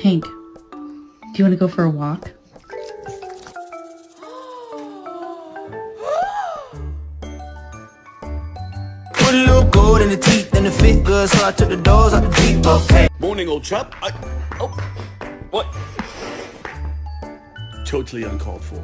Hank, do you want to go for a walk? Put a little gold in the teeth and the fit good, so I took the doors out the Jeep. Okay. Morning, old chap. Oh, what? Totally uncalled for.